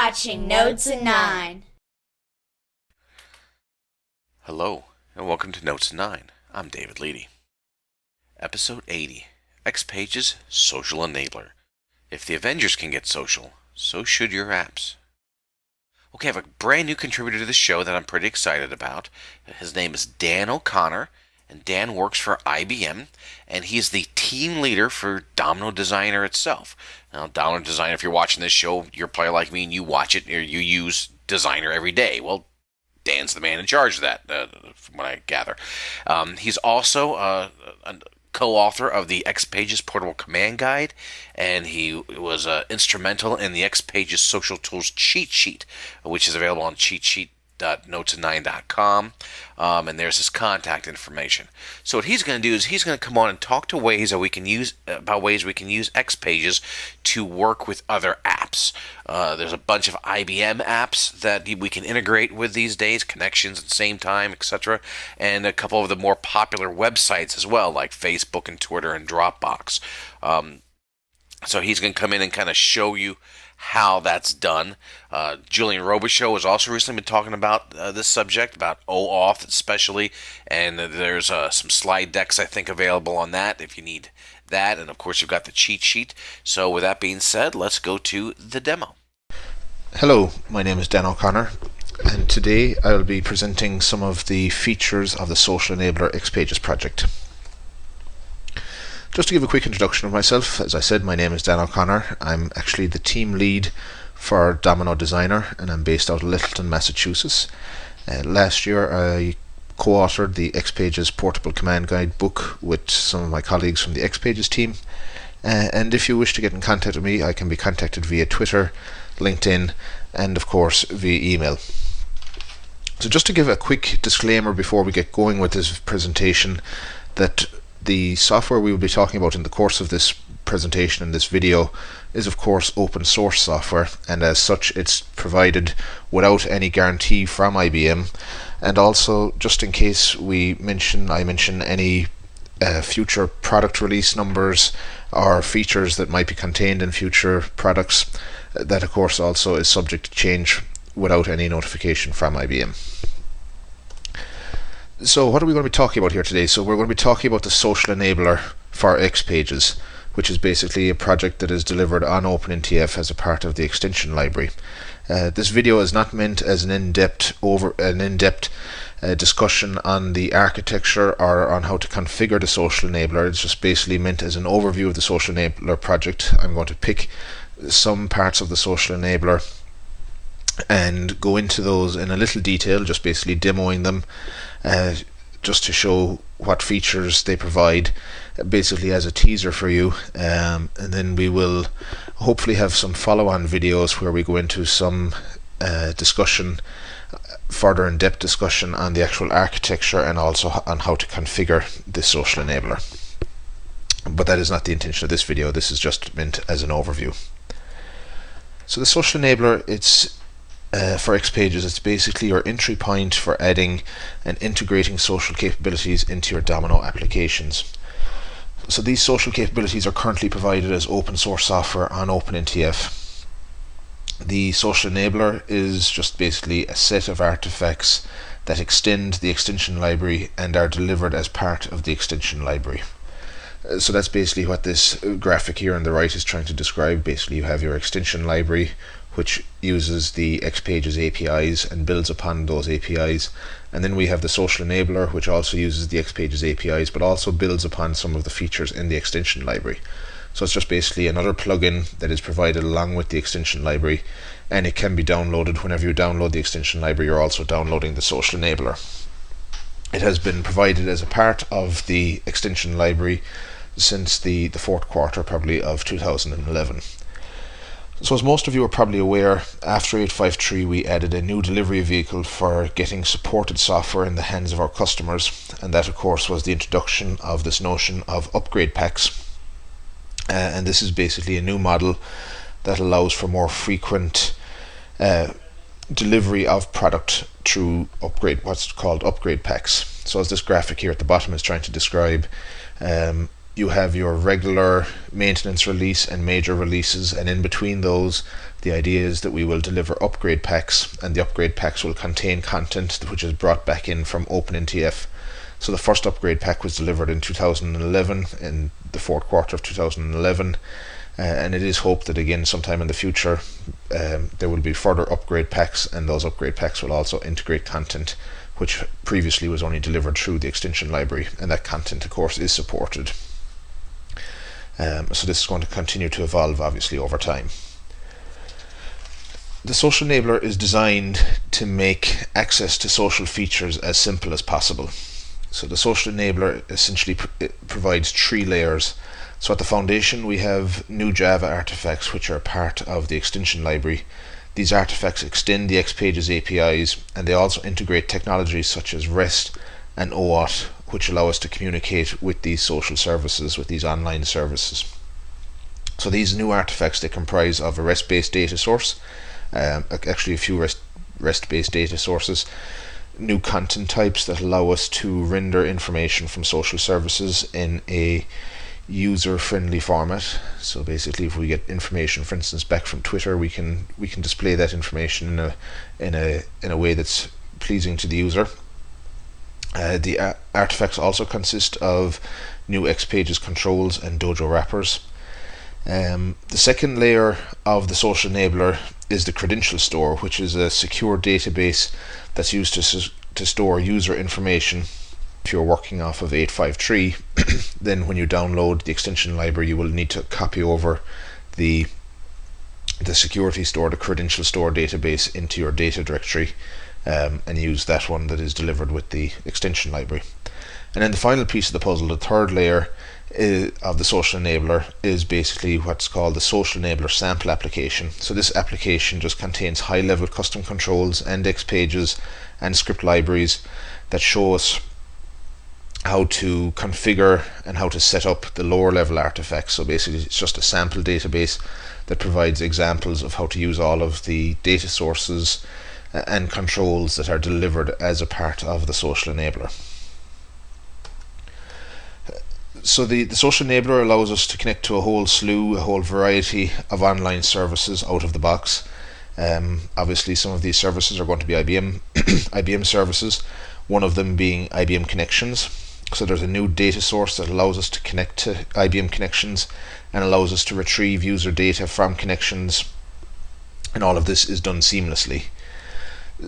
watching NotesIn9. Hello, and welcome to NotesIn9. I'm David Leedy. Episode 80, XPages Social Enabler. If the Avengers can get social, so should your apps. Okay, I have a brand new contributor to the show that I'm pretty excited about. His name is Dan O'Connor, and Dan works for IBM, and he's the team leader for Domino Designer itself. Now, Domino Designer, if you're watching this show, you're a player like me and you watch it or you use Designer every day. Well, Dan's the man in charge of that, from what I gather. He's also a co-author of the XPages Portable Command Guide, and he was instrumental in the XPages Social Tools Cheat Sheet, which is available on cheatsheet.notesin9.com, and there's his contact information. So what he's going to do is he's going to come on and talk to ways that we can use XPages to work with other apps. There's a bunch of IBM apps that we can integrate with these days, Connections and SameTime, etc., and a couple of the more popular websites as well, like Facebook and Twitter and Dropbox. So he's going to come in and kind of show you how that's done. Julian Robichaux has also recently been talking about this subject, about OAuth especially, and there's some slide decks I think available on that if you need that, and of course you've got the cheat sheet. So with that being said, let's go to the demo. Hello, my name is Dan O'Connor, and today I will be presenting some of the features of the Social Enabler XPages project. Just to give a quick introduction of myself, as I said, my name is Dan O'Connor. I'm actually the team lead for Domino Designer, and I'm based out of Littleton, Massachusetts. Last year I co-authored the XPages Portable Command Guide book with some of my colleagues from the XPages team. And if you wish to get in contact with me, I can be contacted via Twitter, LinkedIn, and of course via email. So just to give a quick disclaimer before we get going with this presentation, that the software we will be talking about in the course of this presentation and this video is of course open source software, and as such it's provided without any guarantee from IBM. And also, just in case I mention any future product release numbers or features that might be contained in future products, that of course also is subject to change without any notification from IBM. So what are we going to be talking about here today? So we're going to be talking about the Social Enabler for XPages, which is basically a project that is delivered on OpenNTF as a part of the extension library. This video is not meant as an in-depth discussion on the architecture or on how to configure the Social Enabler. It's just basically meant as an overview of the Social Enabler project. I'm going to pick some parts of the Social Enabler and go into those in a little detail, just basically demoing them, just to show what features they provide, basically as a teaser for you, and then we will hopefully have some follow-on videos where we go into some discussion, further in-depth discussion on the actual architecture and also on how to configure the Social Enabler. But that is not the intention of this video. This is just meant as an overview. So the Social Enabler, it's for XPages, it's basically your entry point for adding and integrating social capabilities into your Domino applications. So these social capabilities are currently provided as open source software on OpenNTF. The Social Enabler is just basically a set of artifacts that extend the extension library and are delivered as part of the extension library. So that's basically what this graphic here on the right is trying to describe. Basically you have your extension library, which uses the XPages APIs and builds upon those APIs. And then we have the Social Enabler, which also uses the XPages APIs, but also builds upon some of the features in the extension library. So it's just basically another plugin that is provided along with the extension library, and it can be downloaded. Whenever you download the extension library, you're also downloading the Social Enabler. It has been provided as a part of the extension library since the fourth quarter, probably, of 2011. So as most of you are probably aware, after 853 we added a new delivery vehicle for getting supported software in the hands of our customers, and that of course was the introduction of this notion of upgrade packs. And this is basically a new model that allows for more frequent delivery of product through what's called upgrade packs. So as this graphic here at the bottom is trying to describe, you have your regular maintenance release and major releases, and in between those, the idea is that we will deliver upgrade packs, and the upgrade packs will contain content which is brought back in from OpenNTF. So the first upgrade pack was delivered in 2011, in the fourth quarter of 2011, and it is hoped that again sometime in the future there will be further upgrade packs, and those upgrade packs will also integrate content which previously was only delivered through the extension library, and that content of course is supported. So this is going to continue to evolve obviously over time. The social enabler is designed to make access to social features as simple as possible. So the social enabler essentially provides 3 layers. So at the foundation we have new Java artifacts which are part of the extension library. These artifacts extend the XPages APIs, and they also integrate technologies such as REST and OAuth, which allow us to communicate with these social services, with these online services. So these new artifacts, they comprise of a REST-based data source, actually a few REST-based data sources, new content types that allow us to render information from social services in a user-friendly format. So basically, if we get information, for instance, back from Twitter, we can display that information in a way that's pleasing to the user. The artifacts also consist of new XPages controls and Dojo wrappers. The second layer of the social enabler is the credential store, which is a secure database that's used to store user information. If you're working off of 853, then when you download the extension library, you will need to copy over the security store, the credential store database, into your data directory, and use that one that is delivered with the extension library. And then the final piece of the puzzle, the third layer of the social enabler, is basically what's called the social enabler sample application. So this application just contains high-level custom controls and XPages and script libraries that show us how to configure and how to set up the lower level artifacts. So basically it's just a sample database that provides examples of how to use all of the data sources and controls that are delivered as a part of the social enabler. So the social enabler allows us to connect to a whole variety of online services out of the box. Obviously some of these services are going to be IBM services, one of them being IBM Connections. So there's a new data source that allows us to connect to IBM Connections and allows us to retrieve user data from Connections, and all of this is done seamlessly.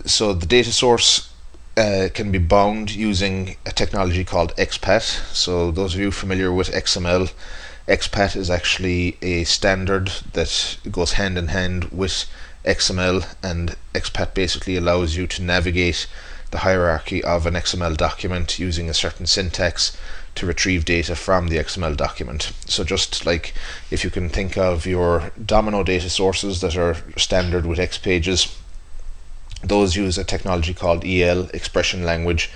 So the data source can be bound using a technology called XPath. So those of you familiar with XML, XPath is actually a standard that goes hand in hand with XML, and XPath basically allows you to navigate the hierarchy of an XML document using a certain syntax to retrieve data from the XML document. So just like if you can think of your Domino data sources that are standard with XPages, those use a technology called EL, expression language,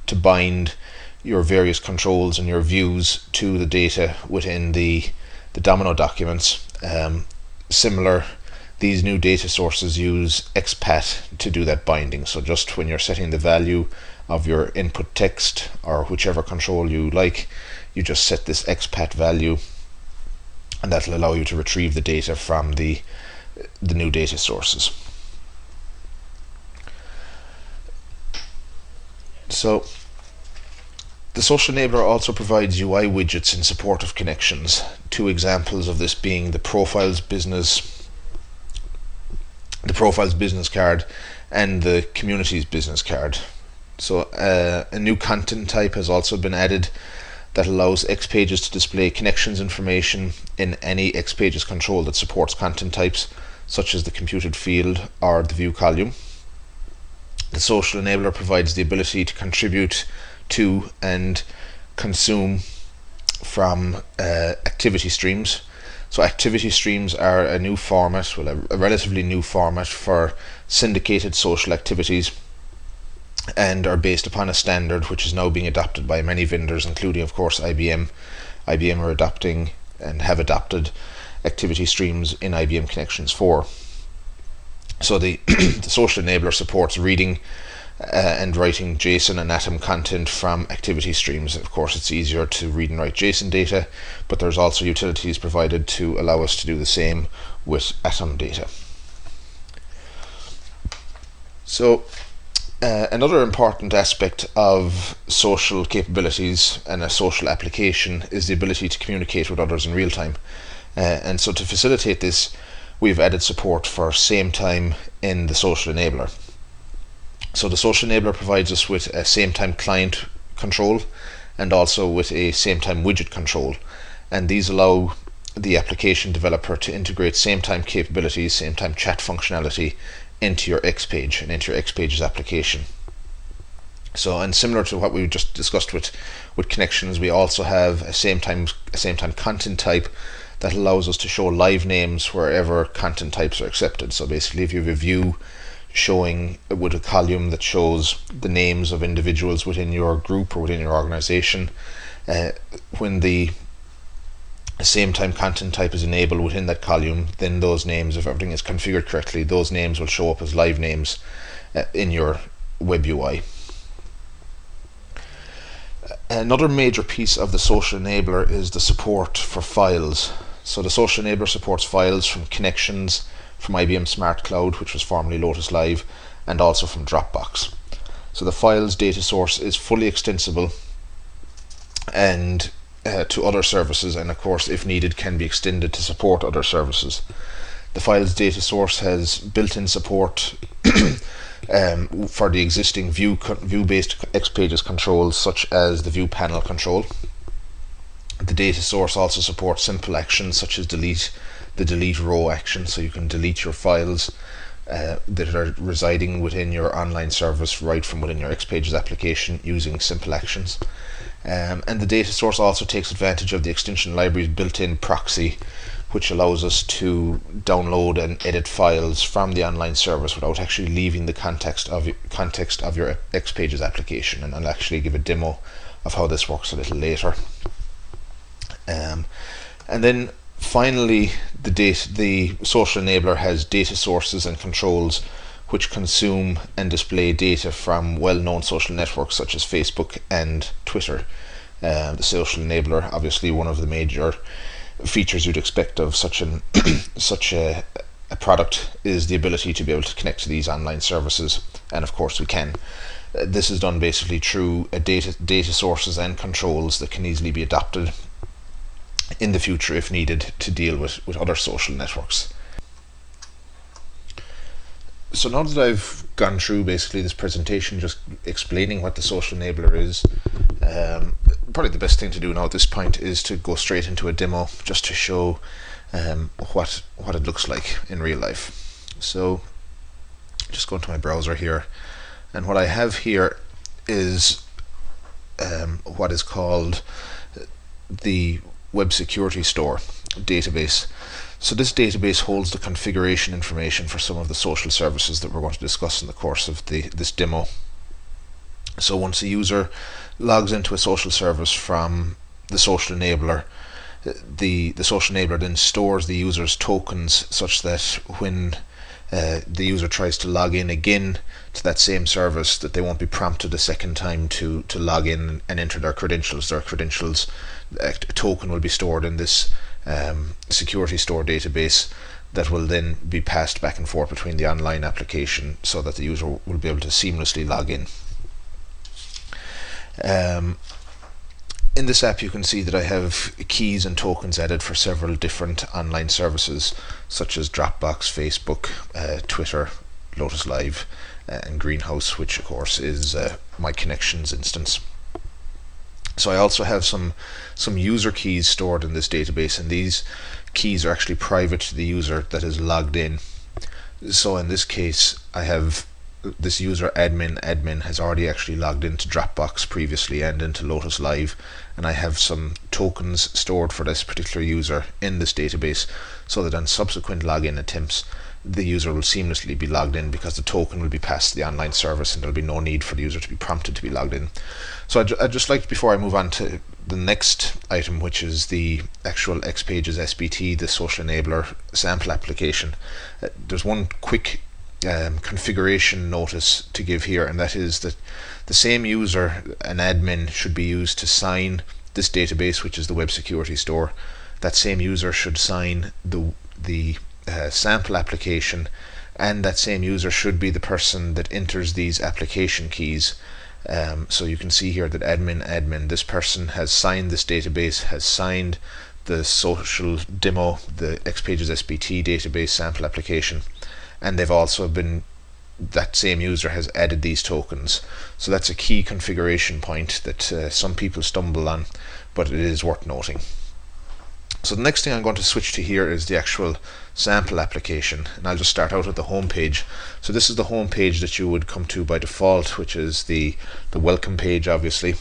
to bind your various controls and your views to the data within the Domino documents. Similar, these new data sources use XPath to do that binding. So just when you're setting the value of your input text or whichever control you like, you just set this XPath value, and that'll allow you to retrieve the data from the new data sources. So the social enabler also provides UI widgets in support of Connections. Two examples of this being the Profiles business card and the Communities business card. So a new content type has also been added that allows XPages to display Connections information in any XPages control that supports content types such as the computed field or the view column. The social enabler provides the ability to contribute to and consume from activity streams. So activity streams are a new format, a relatively new format for syndicated social activities, and are based upon a standard which is now being adopted by many vendors, including of course IBM. IBM are adopting and have adopted activity streams in IBM Connections 4. So the social enabler supports reading and writing JSON and Atom content from activity streams. Of course, it's easier to read and write JSON data, but there's also utilities provided to allow us to do the same with Atom data. So another important aspect of social capabilities and a social application is the ability to communicate with others in real time. And so to facilitate this, we've added support for SameTime in the social enabler. So the social enabler provides us with a SameTime client control and also with a SameTime widget control. And these allow the application developer to integrate SameTime capabilities, SameTime chat functionality into your XPage and into your XPages application. So, and similar to what we just discussed with connections, we also have a SameTime content type that allows us to show live names wherever content types are accepted. So basically, if you have a view showing with a column that shows the names of individuals within your group or within your organization, when the SameTime content type is enabled within that column, then those names, if everything is configured correctly, those names will show up as live names in your web UI. Another major piece of the social enabler is the support for files. So the social enabler supports files from connections, from IBM Smart Cloud, which was formerly Lotus Live, and also from Dropbox. So the files data source is fully extensible and to other services, and of course, if needed, can be extended to support other services. The files data source has built-in support for the existing view-based XPages controls, such as the view panel control. The data source also supports simple actions such as the delete row action, so you can delete your files that are residing within your online service right from within your XPages application using simple actions. And the data source also takes advantage of the extension library's built-in proxy, which allows us to download and edit files from the online service without actually leaving the context of your XPages application. And I'll actually give a demo of how this works a little later. And then finally, the social enabler has data sources and controls which consume and display data from well-known social networks such as Facebook and Twitter. The social enabler, obviously one of the major features you'd expect of such a product, is the ability to be able to connect to these online services, and of course we can. This is done basically through data sources and controls that can easily be adopted in the future if needed to deal with other social networks. So now that I've gone through basically this presentation, just explaining what the social enabler is, probably the best thing to do now at this point is to go straight into a demo just to show what it looks like in real life. So just go into my browser here, and what I have here is what is called the Web Security Store database. So this database holds the configuration information for some of the social services that we're going to discuss in the course of this demo. So once a user logs into a social service from the social enabler, the social enabler then stores the user's tokens such that when the user tries to log in again to that same service, that they won't be prompted a second time to log in and enter their credentials. A token will be stored in this security store database that will then be passed back and forth between the online application so that the user will be able to seamlessly log in. In this app you can see that I have keys and tokens added for several different online services such as Dropbox, Facebook, Twitter, Lotus Live, and Greenhouse, which of course is my connections instance. So I also have some user keys stored in this database, and these keys are actually private to the user that is logged in. So in this case I have this user admin has already actually logged into Dropbox previously and into Lotus Live, and I have some tokens stored for this particular user in this database so that on subsequent login attempts the user will seamlessly be logged in because the token will be passed to the online service and there'll be no need for the user to be prompted to be logged in. So I'd just like, before I move on to the next item, which is the actual XPages SBT, the social enabler sample application, there's one quick configuration notice to give here, and that is that the same user, an admin, should be used to sign this database, which is the web security store. That same user should sign the sample application, and that same user should be the person that enters these application keys. So you can see here that admin, this person has signed this database, has signed the social demo, the XPages SBT database sample application, and they've also been, that same user has added these tokens. So that's a key configuration point that some people stumble on, but it is worth noting. So the next thing I'm going to switch to here is the actual sample application, and I'll just start out at the home page. So this is the home page that you would come to by default, which is the welcome page, obviously.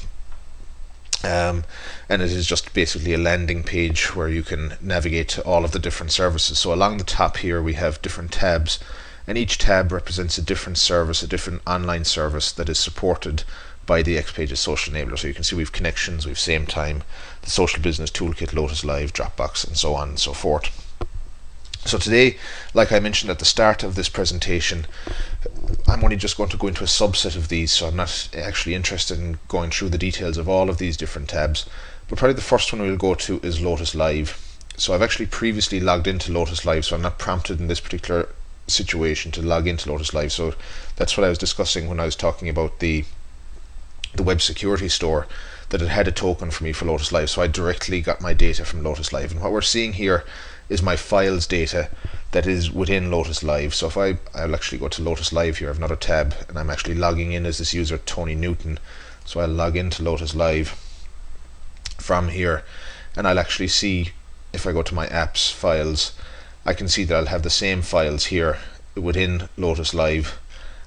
And it is just basically a landing page where you can navigate to all of the different services. So along the top here we have different tabs, and each tab represents a different service, a different online service that is supported by the XPages Social Enabler. So you can see we've connections, we've SameTime, the Social Business Toolkit, Lotus Live, Dropbox, and so on and so forth. So today, like I mentioned at the start of this presentation, I'm only just going to go into a subset of these, so I'm not actually interested in going through the details of all of these different tabs. But probably the first one we'll go to is Lotus Live. So I've actually previously logged into Lotus Live, so I'm not prompted in this particular situation to log into Lotus Live. So that's what I was discussing when I was talking about the web security store, that it had a token for me for Lotus Live. So I directly got my data from Lotus Live, and what we're seeing here is my files data that is within Lotus Live. So if I'll actually go to Lotus Live here, I have another tab, and I'm actually logging in as this user Tony Newton. So I'll log into Lotus Live from here, and I'll actually see, if I go to my apps files, I can see that I'll have the same files here within Lotus Live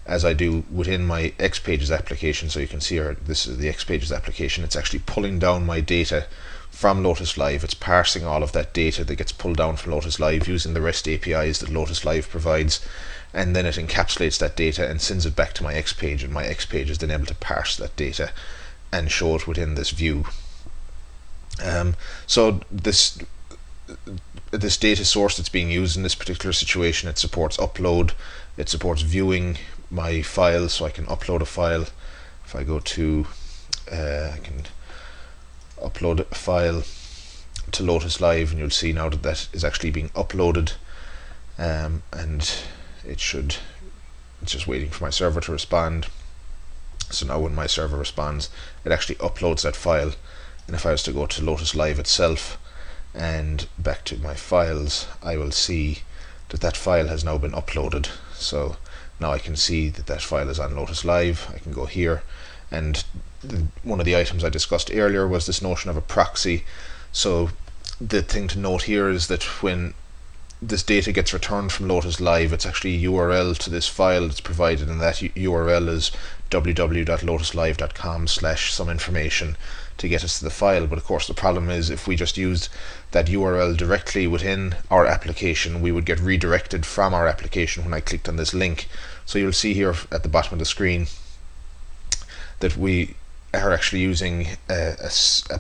as I do within my XPages application. So you can see here, this is the XPages application. It's actually pulling down my data from Lotus Live. It's parsing all of that data that gets pulled down from Lotus Live using the REST APIs that Lotus Live provides, and then it encapsulates that data and sends it back to my XPage, and my XPage is then able to parse that data and show it within this view. So this data source that's being used in this particular situation, it supports upload, it supports viewing my files, so I can upload a file. If I go to I can upload a file to Lotus Live, and you'll see now that that is actually being uploaded, and it's just waiting for my server to respond. So now when my server responds, it actually uploads that file, and if I was to go to Lotus Live itself and back to my files, I will see that that file has now been uploaded. So now I can see that that file is on Lotus Live. I can go here, and one of the items I discussed earlier was this notion of a proxy. So the thing to note here is that when this data gets returned from Lotus Live, it's actually a URL to this file that's provided, and that URL is www.lotuslive.com/some information to get us to the file. But of course the problem is, if we just used that URL directly within our application, we would get redirected from our application when I clicked on this link. So you'll see here at the bottom of the screen that we are actually using a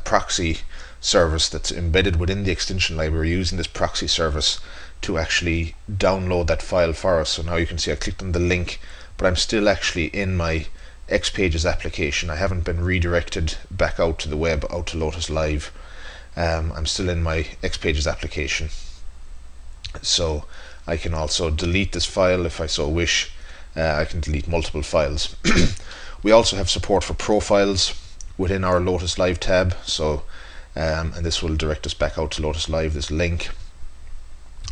proxy service that's embedded within the extension library, using this proxy service to actually download that file for us. So now you can see I clicked on the link, but I'm still actually in my XPages application. I haven't been redirected back out to the web, out to Lotus Live. I'm still in my XPages application. So I can also delete this file if I so wish. I can delete multiple files. We also have support for profiles within our Lotus Live tab. So and this will direct us back out to Lotus Live, this link.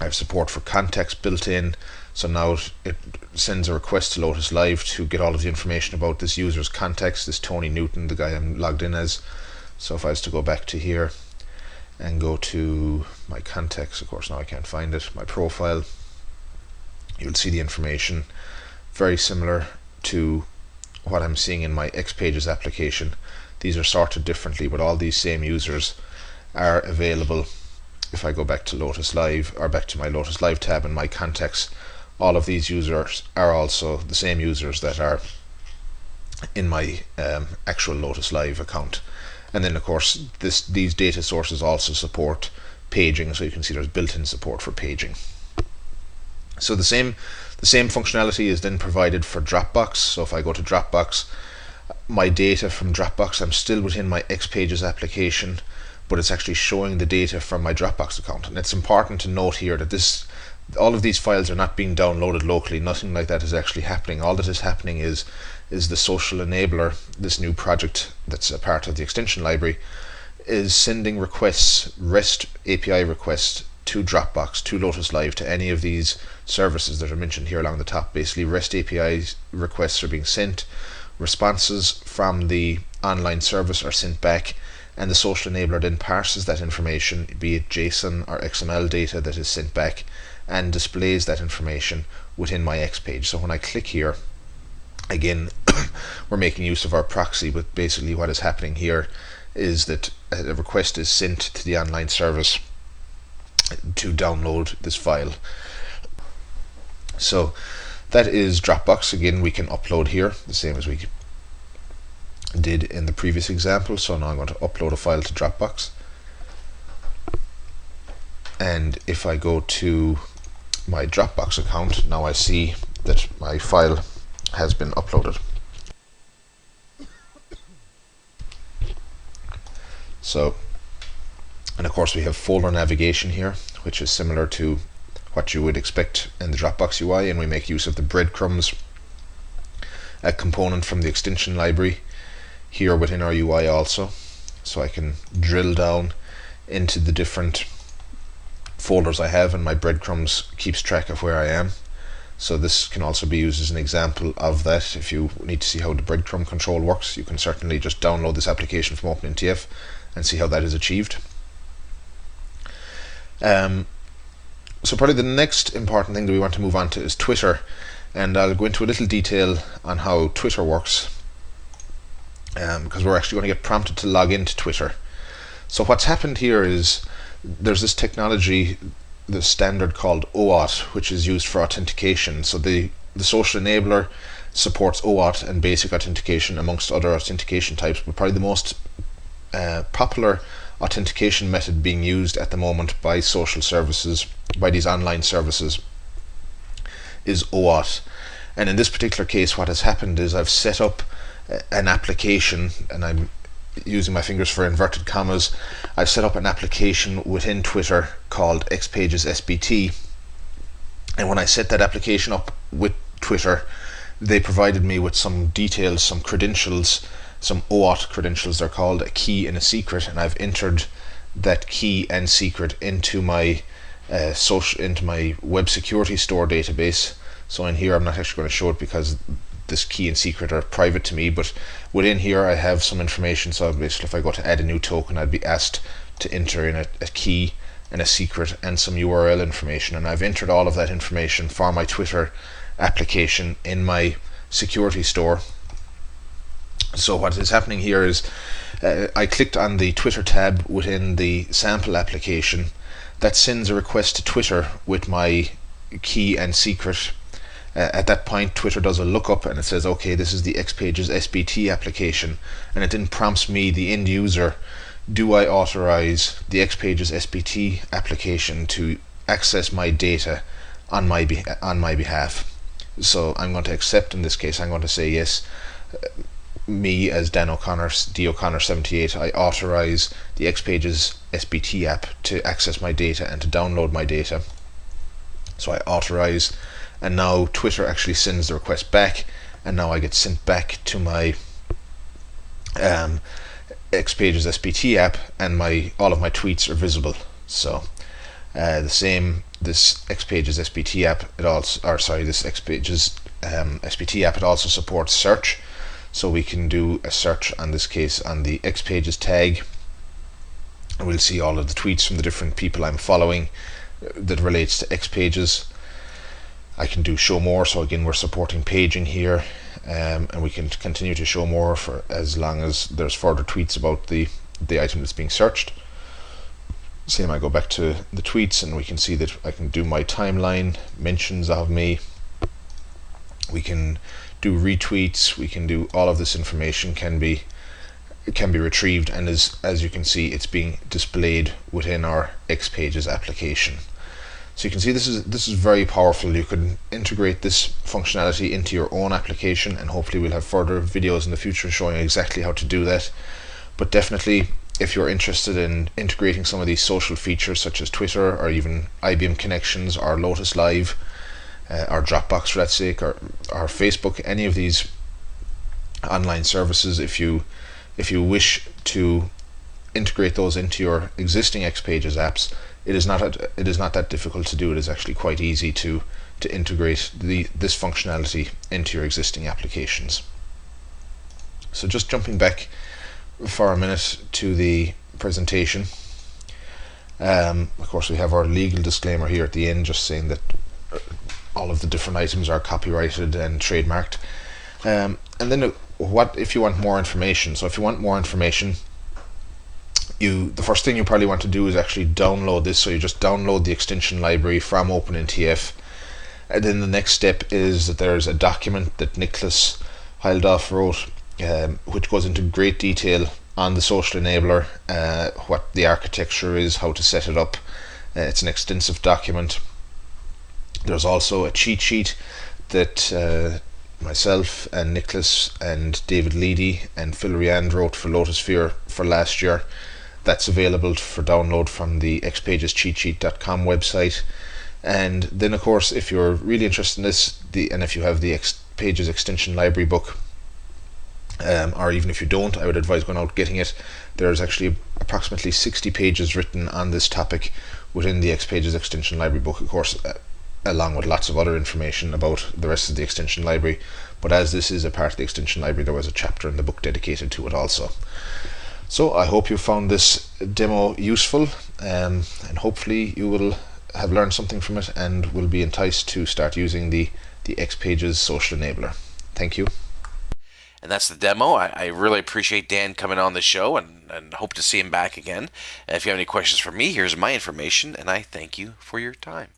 I have support for context built in, so now it sends a request to Lotus Live to get all of the information about this user's context, this Tony Newton, the guy I'm logged in as. So if I was to go back to here and go to my context, of course now I can't find it, my profile, you'll see the information very similar to what I'm seeing in my XPages application. These are sorted differently, but all these same users are available. If I go back to Lotus Live, or back to my Lotus Live tab and my contacts, all of these users are also the same users that are in my actual Lotus Live account. And then of course these data sources also support paging, so you can see there's built-in support for paging. So the same The same functionality is then provided for Dropbox. So if I go to Dropbox, my data from Dropbox, I'm still within my XPages application, but it's actually showing the data from my Dropbox account. And it's important to note here that all of these files are not being downloaded locally. Nothing like that is actually happening. All that is happening is the social enabler, this new project that's a part of the extension library, is sending requests, REST API requests, to Dropbox, to Lotus Live, to any of these services that are mentioned here along the top. Basically, REST API requests are being sent, responses from the online service are sent back, and the social enabler then parses that information, be it JSON or XML data that is sent back, and displays that information within my XPage. So when I click here, again, we're making use of our proxy, but basically what is happening here is that a request is sent to the online service to download this file. So that is Dropbox. Again, we can upload here the same as we did in the previous example. So now I'm going to upload a file to Dropbox, and if I go to my Dropbox account, now I see that my file has been uploaded. So, and of course we have folder navigation here, which is similar to what you would expect in the Dropbox UI, and we make use of the breadcrumbs, a component from the extension library, here within our UI also. So I can drill down into the different folders I have, and my breadcrumbs keeps track of where I am. So this can also be used as an example of that. If you need to see how the breadcrumb control works, you can certainly just download this application from OpenNTF and see how that is achieved. So probably the next important thing that we want to move on to is Twitter, and I'll go into a little detail on how Twitter works, because we're actually going to get prompted to log into Twitter. So what's happened here is there's this technology, the standard called OAuth, which is used for authentication. So the social enabler supports OAuth and basic authentication amongst other authentication types, but probably the most popular authentication method being used at the moment by social services, by these online services, is OAuth. And in this particular case, what has happened is I've set up an application, and I'm using my fingers for inverted commas. I've set up an application within Twitter called XPages SBT, and when I set that application up with Twitter, they provided me with some details, some credentials, some OAuth credentials they're called, a key and a secret, and I've entered that key and secret into my into my web security store database. So in here, I'm not actually going to show it because this key and secret are private to me, but within here I have some information. So basically, if I go to add a new token, I'd be asked to enter in a key and a secret and some URL information, and I've entered all of that information for my Twitter application in my security store. So what is happening here is I clicked on the Twitter tab within the sample application. That sends a request to Twitter with my key and secret. At that point, Twitter does a lookup and it says, okay, this is the XPages SBT application, and it then prompts me, the end user, do I authorize the XPages SBT application to access my data on my behalf? So I'm going to accept. In this case, I'm going to say yes. Me as Dan O'Connor, D O'Connor 78, I authorize the XPages SBT app to access my data and to download my data. So I authorize, and now Twitter actually sends the request back, and now I get sent back to my XPages SBT app, and all of my tweets are visible. So this XPages SBT app, this XPages SBT app, it also supports search. So we can do a search, on this case, on the XPages tag, and we'll see all of the tweets from the different people I'm following that relates to XPages. I can do show more, so again we're supporting paging here, and we can continue to show more for as long as there's further tweets about the item that's being searched. Same, I go back to the tweets and we can see that I can do my timeline, mentions of me, we can do retweets, we can do all of this information can be retrieved, and as you can see, it's being displayed within our XPages application. So you can see this is very powerful. You can integrate this functionality into your own application, and hopefully we'll have further videos in the future showing exactly how to do that. But definitely, if you're interested in integrating some of these social features such as Twitter or even IBM Connections or Lotus Live or Dropbox for that sake, or Facebook, any of these online services, if you wish to integrate those into your existing XPages apps, it is not that difficult to do. It is actually quite easy to integrate this functionality into your existing applications. So just jumping back for a minute to the presentation. Of course, we have our legal disclaimer here at the end, just saying that all of the different items are copyrighted and trademarked. And then what if you want more information? So if you want more information, the first thing you probably want to do is actually download this. So you just download the extension library from OpenNTF, and then the next step is that there's a document that Nicholas Heildoff wrote, which goes into great detail on the social enabler, what the architecture is, how to set it up. It's an extensive document. There's also a cheat sheet that myself and Nicholas and David Leedy and Phil Riand wrote for Lotusphere for last year. That's available for download from the XPagesCheatsheet.com website. And then, of course, if you're really interested in this, and if you have the XPages extension library book, or even if you don't, I would advise going out getting it. There's actually approximately 60 pages written on this topic within the XPages extension library book, of course, along with lots of other information about the rest of the extension library. But as this is a part of the extension library, there was a chapter in the book dedicated to it also. So I hope you found this demo useful, and hopefully you will have learned something from it and will be enticed to start using the XPages social enabler. Thank you. And that's the demo. I really appreciate Dan coming on the show, and hope to see him back again. If you have any questions for me, here's my information, and I thank you for your time.